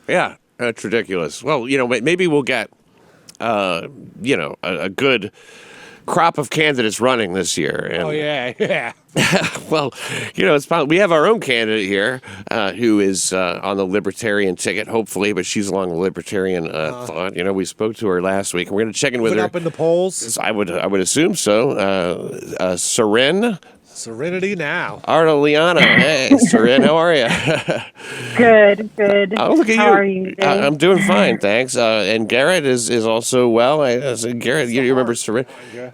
Yeah, that's ridiculous. Well, maybe we'll get, a good crop of candidates running this year. And, yeah. well, it's we have our own candidate here who is on the libertarian ticket, hopefully, but she's along the libertarian thought. We spoke to her last week, and we're going to check in with her. Up in the polls? I would assume so. Sorinne Serenity now. Ardeleanu. Hey, Sorinne, how are you? Good. Oh, look at how you. are you today? I'm doing fine, thanks. And Garrett is also well. Garrett, you remember Sorinne?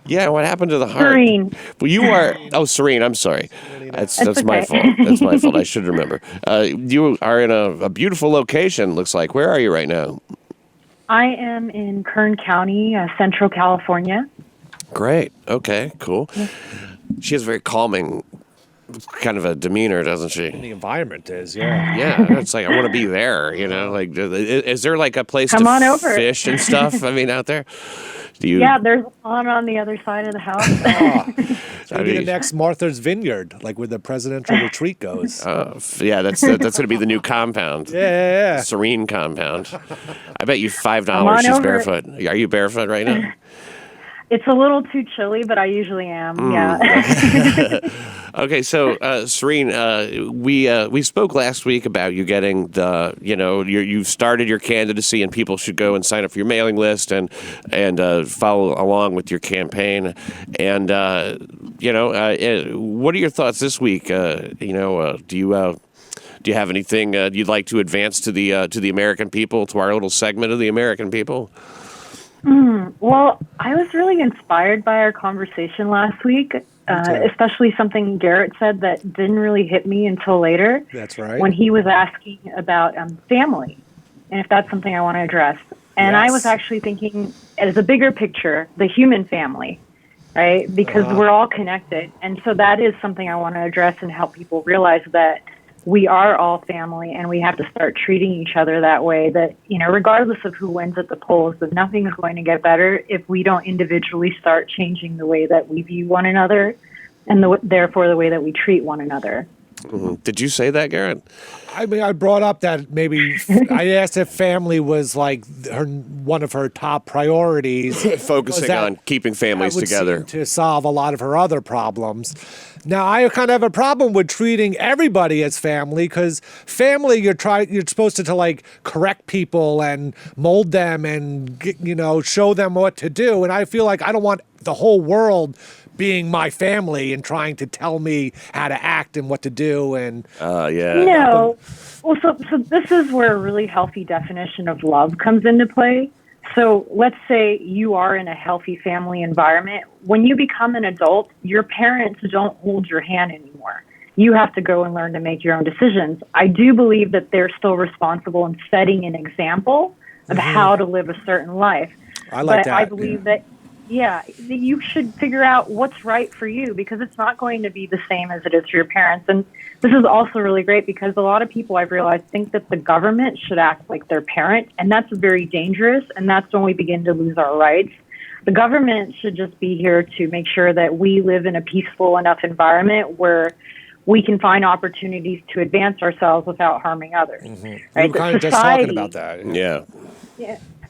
Yeah, what happened to the heart? Serene. Well, you are. Oh, Serene, I'm sorry. That's okay. my fault. That's my fault. I should remember. You are in a beautiful location, looks like. Where are you right now? I am in Kern County, Central California. Great. Okay, cool. Yeah. She has a very calming kind of a demeanor, doesn't she? The environment is, yeah. Yeah, it's like, I want to be there, Like, is there like a place Come on to over. fish and stuff? I mean, out there? Yeah, there's a pond on the other side of the house. Maybe the next Martha's Vineyard, like where the presidential retreat goes. Yeah, that's going to be the new compound. Yeah. Serene compound. I bet you $5 she's barefoot. Are you barefoot right now? It's a little too chilly, but I usually am. Yeah. Okay, so Serene, we spoke last week about you getting the, you've started your candidacy, and people should go and sign up for your mailing list and follow along with your campaign. And what are your thoughts this week? Do you have anything you'd like to advance to the American people, to our little segment of the American people? Well, I was really inspired by our conversation last week, especially something Garrett said that didn't really hit me until later. That's right. When he was asking about family, and if that's something I want to address. And Yes. I was actually thinking, as a bigger picture, the human family, right? Because we're all connected. And so that is something I want to address and help people realize that we are all family, and we have to start treating each other that way, that, regardless of who wins at the polls, that nothing is going to get better if we don't individually start changing the way that we view one another and therefore the way that we treat one another. Mm-hmm. Did you say that, Garrett? I mean, I brought up that maybe I asked if family was like one of her top priorities. Focusing on keeping families together. To solve a lot of her other problems. Now, I kind of have a problem with treating everybody as family, because family, you're supposed to like correct people and mold them and, show them what to do. And I feel like I don't want the whole world being my family and trying to tell me how to act and what to do. And No. Well, so this is where a really healthy definition of love comes into play. So let's say you are in a healthy family environment. When you become an adult, your parents don't hold your hand anymore. You have to go and learn to make your own decisions. I do believe that they're still responsible in setting an example of how to live a certain life. I like that. I believe that you should figure out what's right for you, because it's not going to be the same as it is for your parents. And this is also really great because a lot of people, I've realized, think that the government should act like their parent, and that's very dangerous, and that's when we begin to lose our rights. The government should just be here to make sure that we live in a peaceful enough environment where we can find opportunities to advance ourselves without harming others. Mm-hmm. We were kind of just talking about that. Yeah.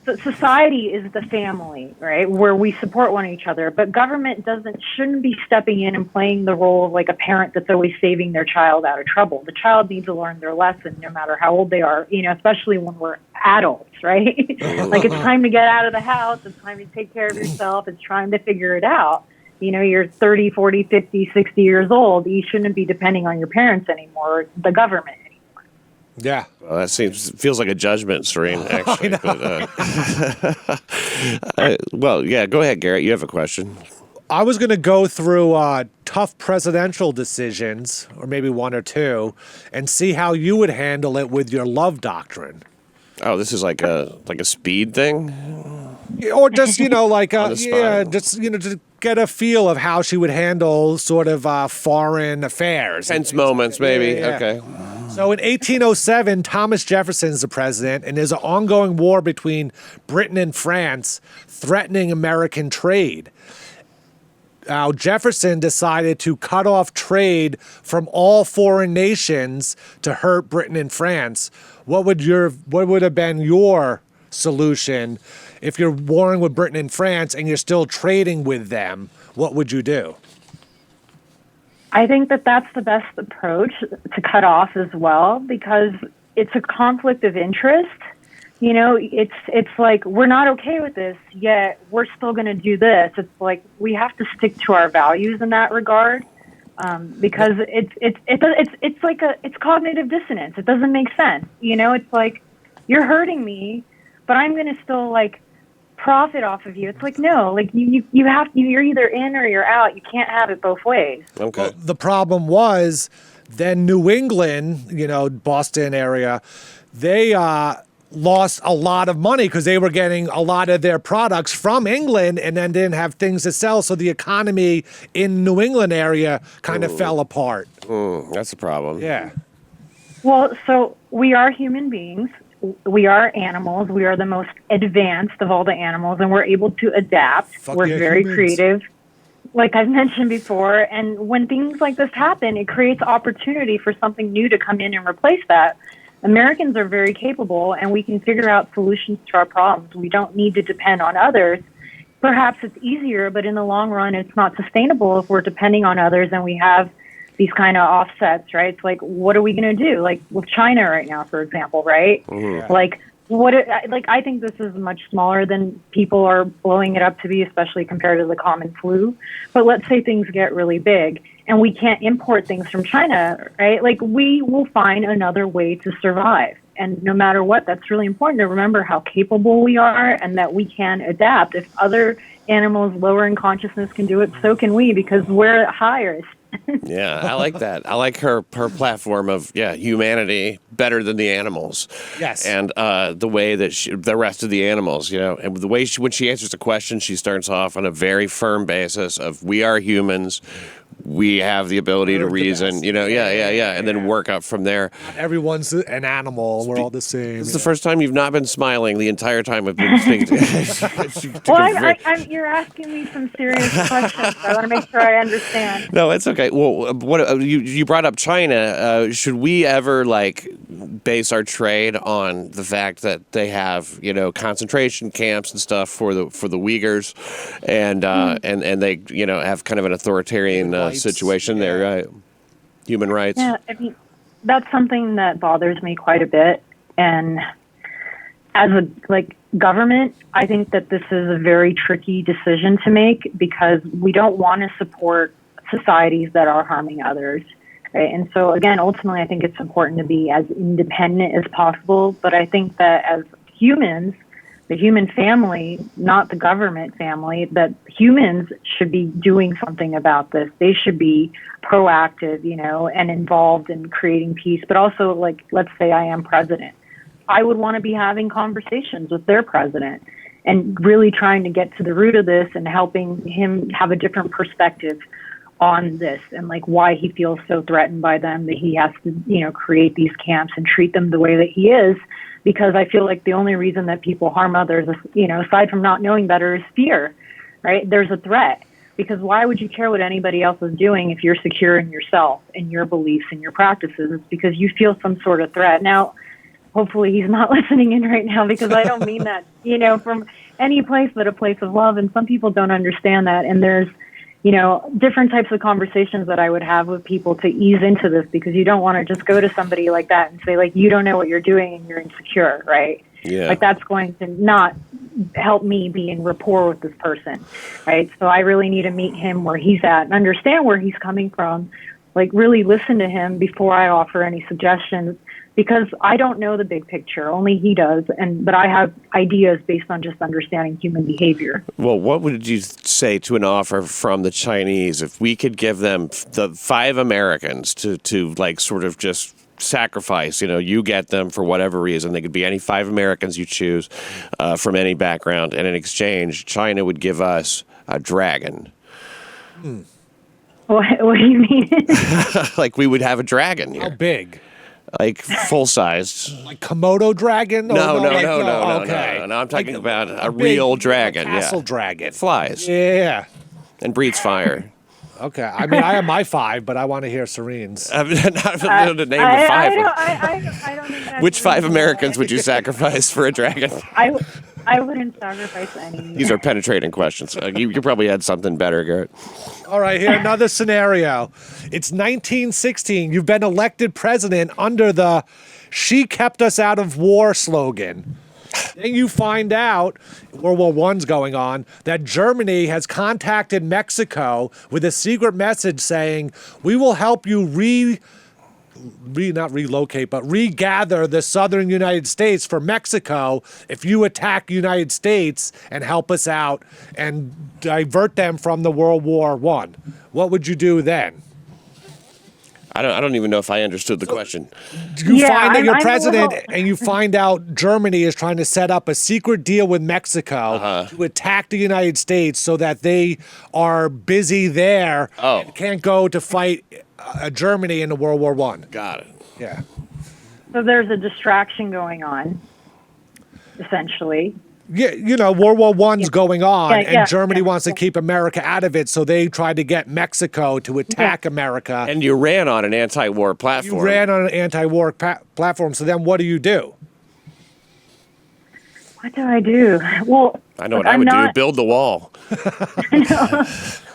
So society is the family, right, where we support one each other. But government shouldn't be stepping in and playing the role of like a parent that's always saving their child out of trouble. The child needs to learn their lesson no matter how old they are, especially when we're adults, right? Like, it's time to get out of the house. It's time to take care of yourself. It's time to figure it out. You're 30, 40, 50, 60 years old. You shouldn't be depending on your parents anymore, or the government. Yeah. Well, that feels like a judgment, Serene, actually. Well, yeah, go ahead, Garrett. You have a question. I was going to go through tough presidential decisions, or maybe one or two, and see how you would handle it with your love doctrine. Oh, this is like a speed thing? Or just, like, to get a feel of how she would handle sort of foreign affairs. Tense moments, maybe. Yeah. Okay. So in 1807, Thomas Jefferson is the president, and there's an ongoing war between Britain and France threatening American trade. Now, Jefferson decided to cut off trade from all foreign nations to hurt Britain and France, what would have been your solution if you're warring with Britain and France and you're still trading with them? What would you do? I think that that's the best approach to cut off as well, because it's a conflict of interest. You know, it's like, we're not okay with this, yet we're still going to do this. It's like we have to stick to our values in that regard, because it's cognitive dissonance. It doesn't make sense. You know, it's like, you're hurting me, but I'm going to still like profit off of you. It's like, no, like you're either in or you're out. You can't have it both ways. Okay. Well, the problem was then New England, you know, Boston area, they lost a lot of money because they were getting a lot of their products from England and then didn't have things to sell. So the economy in New England area kind of fell apart. That's a problem. Yeah. Well, so we are human beings. We are animals. We are the most advanced of all the animals, and we're able to adapt. We're very creative, like I've mentioned before. And when things like this happen, it creates opportunity for something new to come in and replace that. Americans are very capable, and we can figure out solutions to our problems. We don't need to depend on others. Perhaps it's easier, but in the long run, it's not sustainable if we're depending on others and we have these kind of offsets, right? It's like, what are we going to do? Like with China right now, for example, right? Mm-hmm. Like, I think this is much smaller than people are blowing it up to be, especially compared to the common flu. But let's say things get really big and we can't import things from China, right? Like, we will find another way to survive. And no matter what, that's really important to remember how capable we are and that we can adapt. If other animals lower in consciousness can do it, so can we, because we're higher. Yeah, I like that. I like her platform of humanity better than the animals. Yes, and the way that the rest of the animals, you know, and the way when she answers the question, she starts off on a very firm basis of we are humans. We have the ability to reason, you know, and then work up from there. Everyone's an animal. We're all the same. This is the first time you've not been smiling the entire time we've been speaking to you. Well, you're asking me some serious questions. I want to make sure I understand. No, it's okay. Well, what you brought up China. Should we ever base our trade on the fact that they have, you know, concentration camps and stuff for the Uyghurs, and they, you know, have kind of an authoritarian situation there, right? Human rights. Yeah, I mean, that's something that bothers me quite a bit. And as a government, I think that this is a very tricky decision to make, because we don't want to support societies that are harming others. Right? And so, again, ultimately, I think it's important to be as independent as possible. But I think that as humans, the human family, not the government family, that humans should be doing something about this. They should be proactive, you know, and involved in creating peace. But also, let's say I am president. I would want to be having conversations with their president and really trying to get to the root of this and helping him have a different perspective on this, and why he feels so threatened by them, that he has to, you know, create these camps and treat them the way that he is. Because I feel like the only reason that people harm others, you know, aside from not knowing better, is fear, right? There's a threat. Because why would you care what anybody else is doing if you're secure in yourself and your beliefs and your practices? It's because you feel some sort of threat. Now, hopefully he's not listening in right now, because I don't mean that, you know, from any place but a place of love. And some people don't understand that. And there's, you know, different types of conversations that I would have with people to ease into this, because you don't want to just go to somebody like that and say, you don't know what you're doing and you're insecure, right? Yeah. That's going to not help me be in rapport with this person, right? So I really need to meet him where he's at and understand where he's coming from, really listen to him before I offer any suggestions, because I don't know the big picture. Only he does, but I have ideas based on just understanding human behavior. Well, what would you say to an offer from the Chinese if we could give them the 5 Americans to sort of just sacrifice? You know, you get them for whatever reason. They could be any 5 Americans you choose from any background, and in exchange, China would give us a dragon. What do you mean? We would have a dragon here. How big? Full-sized. Like Komodo dragon? No. Okay. No, I'm talking about a real dragon. Castle dragon. Flies. Yeah. And breathes fire. Okay. I mean, I have my 5, but I want to hear Sorinne's. I'm not able to name the 5. I don't think that's Which 5 Americans would you sacrifice for a dragon? I wouldn't sacrifice any. These are penetrating questions. You probably had something better, Garrett. All right, here, another scenario. It's 1916. You've been elected president under the "She kept us out of war" slogan. Then you find out, World War I's going on, that Germany has contacted Mexico with a secret message saying, we will help you not relocate, but regather the southern United States for Mexico if you attack United States and help us out and divert them from the World War I. What would you do then? I don't even know if I understood the question. You find that you're president and you find out Germany is trying to set up a secret deal with Mexico to attack the United States so that they are busy there and can't go to fight Germany in the World War I. Got it. Yeah. So there's a distraction going on, essentially. Yeah, you know, World War I's going on, and Germany wants to keep America out of it, so they tried to get Mexico to attack America. And you ran on an anti-war platform. You ran on an anti-war platform, so then what do you do? What do I do? Well, I know what I would do. Build the wall.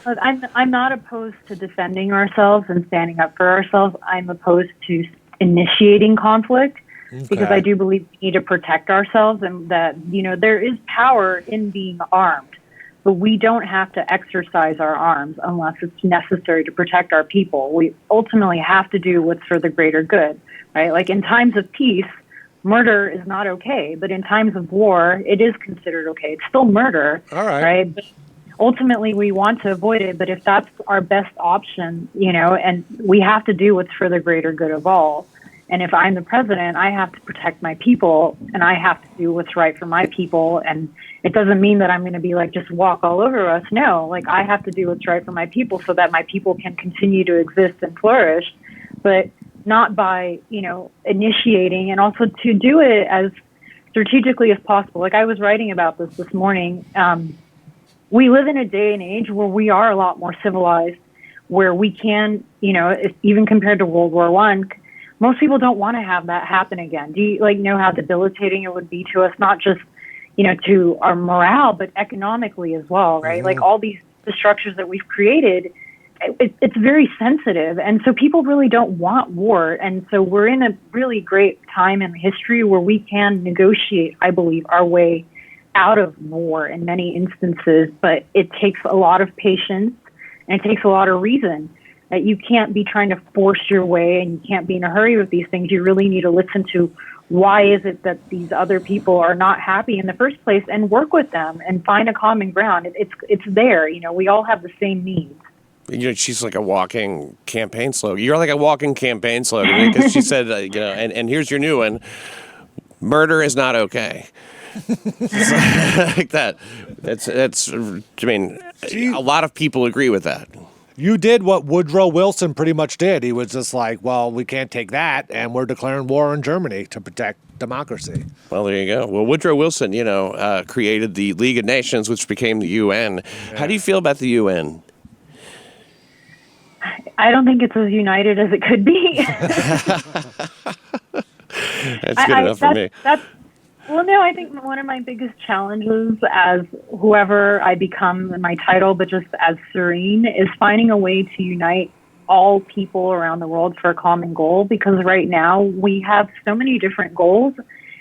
I'm not opposed to defending ourselves and standing up for ourselves. I'm opposed to initiating conflict. Because I do believe we need to protect ourselves, and that, you know, there is power in being armed, but we don't have to exercise our arms unless it's necessary to protect our people. We ultimately have to do what's for the greater good, right? Like in times of peace, murder is not okay, but in times of war, it is considered okay. It's still murder, all right? But ultimately, we want to avoid it, but if that's our best option, you know, and we have to do what's for the greater good of all. And if I'm the president, I have to protect my people, and I have to do what's right for my people. And it doesn't mean that I'm going to be like, just walk all over us. No, like I have to do what's right for my people so that my people can continue to exist and flourish, but not by, you know, initiating, and also to do it as strategically as possible. Like I was writing about this morning. We live in a day and age where we are a lot more civilized, where we can, you know, even compared to World War I, most people don't want to have that happen again. Do you know how debilitating it would be to us, not just, you know, to our morale, but economically as well, right? Like all the structures that we've created, it's very sensitive. And so people really don't want war. And so we're in a really great time in history where we can negotiate, I believe, our way out of war in many instances, but it takes a lot of patience and it takes a lot of reason. That you can't be trying to force your way, and you can't be in a hurry with these things. You really need to listen to why is it that these other people are not happy in the first place, and work with them and find a common ground. It's there. You know, we all have the same needs. You know, she's like a walking campaign slogan. You're like a walking campaign slogan because she said, you know, and here's your new one: murder is not okay. Like that. That's. I mean, a lot of people agree with that. You did what Woodrow Wilson pretty much did. He was just like, well, we can't take that, and we're declaring war on Germany to protect democracy. Well, there you go. Well, Woodrow Wilson, you know, created the League of Nations, which became the UN. Yeah. How do you feel about the UN? I don't think it's as united as it could be. That's good enough for me. Well, no, I think one of my biggest challenges as whoever I become in my title, but just as Sorinne, is finding a way to unite all people around the world for a common goal. Because right now we have so many different goals,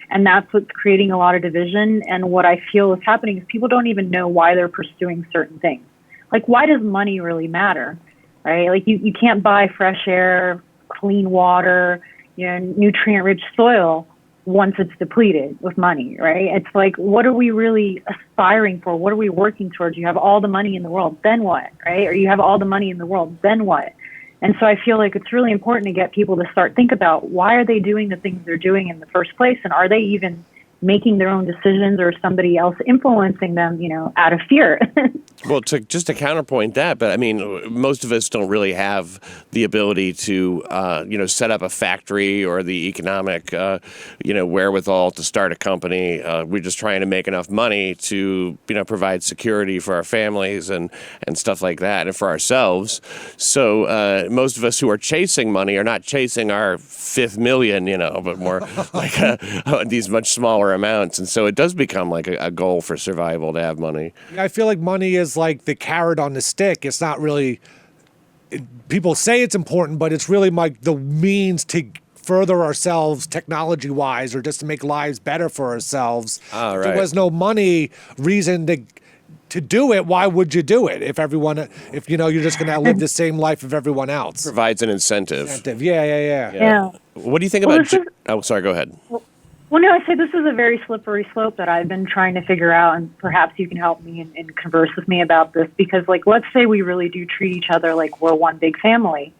and that's what's creating a lot of division. And what I feel is happening is people don't even know why they're pursuing certain things. Like, why does money really matter, right? Like, you can't buy fresh air, clean water, you know, nutrient-rich soil once it's depleted with money, right? It's like, what are we really aspiring for? What are we working towards? You have all the money in the world, then what, right? Or you have all the money in the world, then what? And so I feel like it's really important to get people to think about why are they doing the things they're doing in the first place, and are they even making their own decisions or somebody else influencing them, out of fear. Well, just to counterpoint that, but I mean, most of us don't really have the ability to, set up a factory or the economic, wherewithal to start a company. We're just trying to make enough money to, provide security for our families and stuff like that, and for ourselves. So most of us who are chasing money are not chasing our 5th million, but more like these much smaller amounts. And so it does become like a goal for survival to have money. I feel like money is like the carrot on the stick. It's not really, people say it's important, but it's really like the means to further ourselves technology wise, or just to make lives better for ourselves. Ah, If there right. was no money reason to do it, why would you do it? If you're just going to live the same life of everyone else. Provides an incentive. Yeah. Yeah. What do you think Well, about? this is- Oh, sorry. Go ahead. Well, no, I say this is a very slippery slope that I've been trying to figure out, and perhaps you can help me and converse with me about this, because, like, let's say we really do treat each other like we're one big family,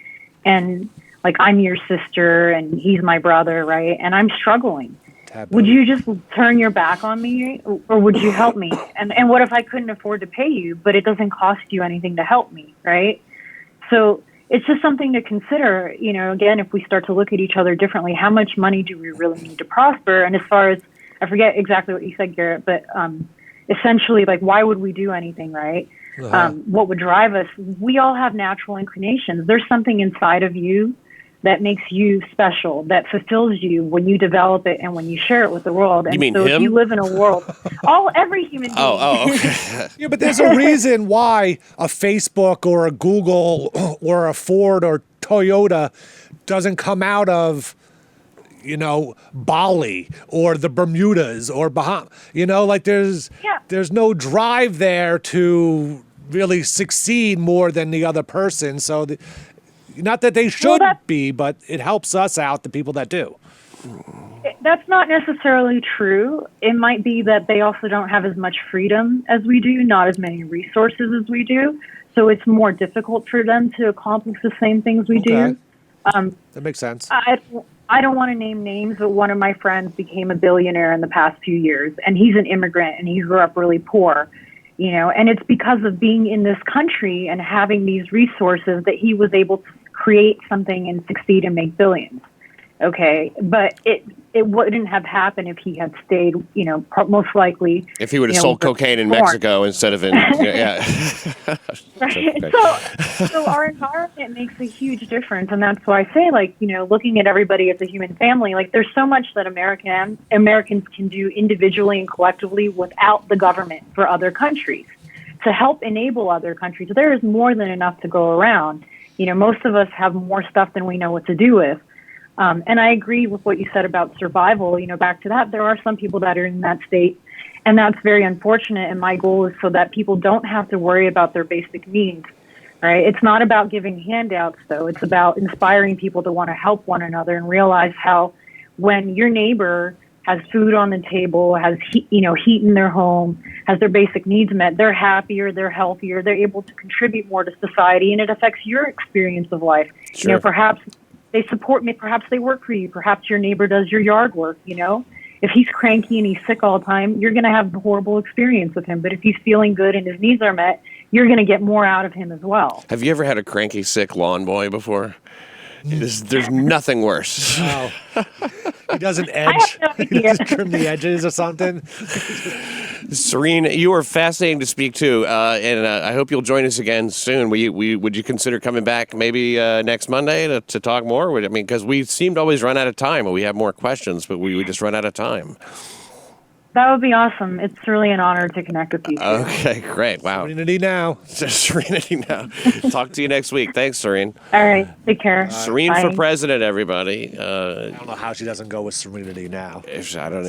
and, like, I'm your sister and he's my brother, right? And I'm struggling. Taboo. Would you just turn your back on me, or would you help me? And what if I couldn't afford to pay you, but it doesn't cost you anything to help me, right? So it's just something to consider, again, if we start to look at each other differently, how much money do we really need to prosper? And as far as, I forget exactly what you said, Garrett, but essentially, like, why would we do anything, right? What would drive us? We all have natural inclinations. There's something inside of you that makes you special, that fulfills you when you develop it and when you share it with the world. And You mean so him? if you live in a world, every human being. Okay. Yeah, but there's a reason why a Facebook or a Google or a Ford or Toyota doesn't come out of, Bali or the Bermudas or Bahamas. There's no drive there to really succeed more than the other person. So not that they should be, but it helps us out, the people that do. That's not necessarily true. It might be that they also don't have as much freedom as we do, not as many resources as we do. So it's more difficult for them to accomplish the same things we do. That makes sense. I don't want to name names, but one of my friends became a billionaire in the past few years, and he's an immigrant, and he grew up really poor. And it's because of being in this country and having these resources that he was able to create something and succeed and make billions. Okay, but it wouldn't have happened if he had stayed, most likely. If he would have sold cocaine in Mexico instead of in, yeah. Right. So our environment makes a huge difference, and that's why I say, like, looking at everybody as a human family, like, there's so much that Americans can do individually and collectively without the government for other countries to help enable other countries. There is more than enough to go around. Most of us have more stuff than we know what to do with. And I agree with what you said about survival. Back to that, there are some people that are in that state, and that's very unfortunate. And my goal is so that people don't have to worry about their basic needs, right? It's not about giving handouts, though. It's about inspiring people to want to help one another and realize how when your neighbor has food on the table, has heat in their home, has their basic needs met, they're happier, they're healthier, they're able to contribute more to society, and it affects your experience of life. Sure. Perhaps they support me, perhaps they work for you, perhaps your neighbor does your yard work, If he's cranky and he's sick all the time, you're going to have a horrible experience with him. But if he's feeling good and his needs are met, you're going to get more out of him as well. Have you ever had a cranky, sick lawn boy before? There's nothing worse. Wow. He doesn't edge. I have no He idea. doesn't trim the edges or something. Sorinne, you were fascinating to speak to, and I hope you'll join us again soon. Would you consider coming back maybe next Monday to talk more? Because we seem to always run out of time, and we have more questions, but we just run out of time. That would be awesome. It's really an honor to connect with you. Okay, great. Wow. Serenity now. Serenity now. Talk to you next week. Thanks, Sorinne. All right. Take care. Sorinne Bye. for president, everybody. I don't know how she doesn't go with serenity now. I don't